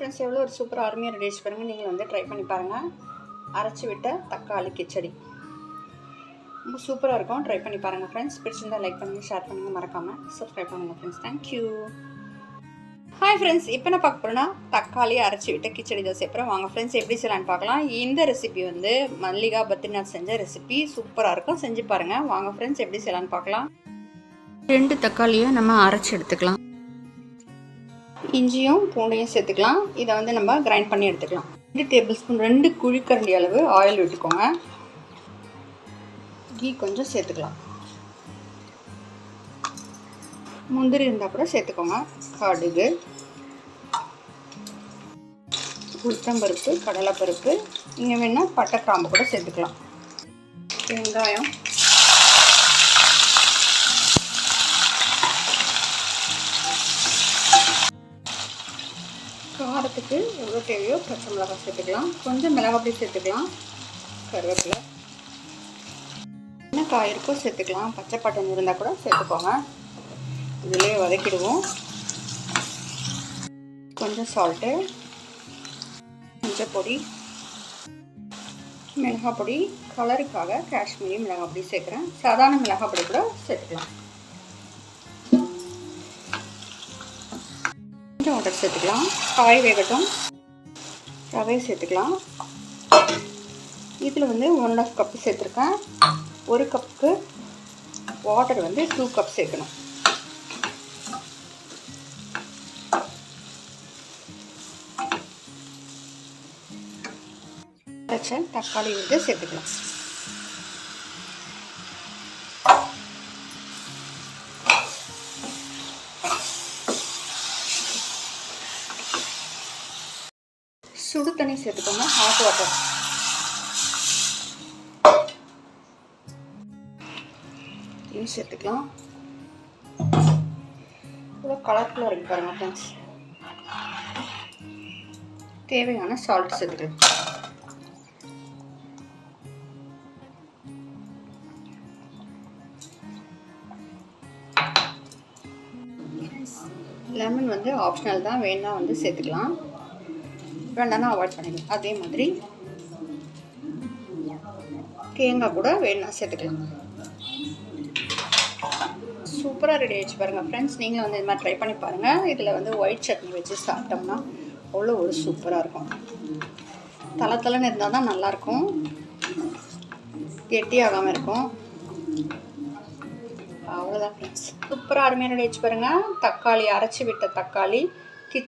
Friends, எவ்வளோ ஒரு சூப்பராக அருமையாக ரெடி ஆச்சு பாருங்கள். நீங்கள் வந்து ட்ரை பண்ணி பாருங்கள். அரைச்சி விட்ட தக்காளி கிச்சடி ரொம்ப சூப்பராக இருக்கும். ட்ரை பண்ணி பாருங்கள் ஃப்ரெண்ட்ஸ். பிடிச்சிருந்தால் லைக் பண்ணுங்கள், ஷேர் பண்ணுங்கள், மறக்காமல் சப்ஸ்கிரைப் பண்ணுங்கள் ஃப்ரெண்ட்ஸ். தேங்க்யூ. ஹாய் ஃப்ரெண்ட்ஸ், இப்போ நான் பார்க்க போகிறேன்னா தக்காளி அரைச்சி விட்ட கிச்சடி தான் சேர்ப்பேன். வாங்க ஃப்ரெண்ட்ஸ், எப்படி செய்யலான்னு பார்க்கலாம். இந்த ரெசிபி வந்து மல்லிகா பத்ரிநாத் செஞ்ச ரெசிபி. சூப்பராக இருக்கும், செஞ்சு பாருங்கள். வாங்க ஃப்ரெண்ட்ஸ், எப்படி செய்யலான்னு பார்க்கலாம். 2 தக்காளியை நம்ம அரைச்சி எடுத்துக்கலாம். இஞ்சியும் பூண்டையும் சேர்த்துக்கலாம். இதை வந்து நம்ம கிரைண்ட் பண்ணி எடுத்துக்கலாம். 2 டேபிள் ஸ்பூன் 2 குழிக்கரண்டி அளவு ஆயில் விட்டுக்கோங்க. கீ கொஞ்சம் சேர்த்துக்கலாம். முந்திரி இருந்தால் கூட சேர்த்துக்கோங்க. கடுகு, உளுத்தம்பருப்பு, கடலைப்பருப்பு, நீங்கள் வேணால் பட்டை கிராம்பு கூட சேர்த்துக்கலாம். வெங்காயம், காரத்துக்கு எவ்வளோ தேவையோ பச்சை மிளகாய் சேர்த்துக்கலாம். கொஞ்சம் மிளகாப்பொடி சேர்த்துக்கலாம். கருவேப்பிலை, என்ன காய் இருக்கோ சேர்த்துக்கலாம். பச்சை பட்டாணி இருந்தால் கூட சேர்த்துக்கோங்க. இதிலே வதக்கிடுவோம். கொஞ்சம் சால்ட்டு, மஞ்சள் பொடி, மிளகாய் பொடி, கலருக்காக காஷ்மீரி மிளகாய் பொடி சேர்க்குறேன். சாதாரண மிளகாய் பொடி கூட சேர்த்துக்கலாம். கொஞ்சம் வாட்டர் சேர்த்துக்கலாம். காய் வேகட்டும். ரவையை சேர்த்துக்கலாம். இதில் வந்து 1.5 கப்பு சேர்த்துருக்கேன். 1 கப்புக்கு வாட்டர் வந்து 2 கப் சேர்க்கணும். அரைச்ச தக்காளி வந்து சேர்த்துக்கலாம். சுடு தண்ணி சேர்த்துக்கோங்க. Hot water. இதையும் சேர்த்துக்கலாம். இவ்வளோ கலர்ஃபுல்லாக இருக்கு பாருங்கள் ஃப்ரெண்ட்ஸ். தேவையான சால்ட் சேர்த்துக்கலாம். லெமன் வந்து ஆப்ஷனல் தான், வேணா வந்து சேர்த்துக்கலாம், வேண்டாம்னா அவாய்ட் பண்ணிக்கலாம். அதே மாதிரி தேங்காய் கூட வேணா சேர்த்துக்கலாம். சூப்பராக ரெடி ஆகிடுச்சு பாருங்கள் ஃப்ரெண்ட்ஸ். நீங்களும் வந்து இது மாதிரி ட்ரை பண்ணி பாருங்கள். இதில் வந்து ஒயிட் சட்னி வச்சு சாப்பிட்டோம்னா அவ்வளோ ஒரு சூப்பராக இருக்கும். தலை இருந்தால் தான் நல்லாயிருக்கும், கெட்டி ஆகாமல் இருக்கும். அவ்வளோதான் ஃப்ரெண்ட்ஸ். சூப்பராக அருமையாக ரெடி ஆகிடுச்சு பாருங்கள். தக்காளி அரைச்சி விட்ட தக்காளி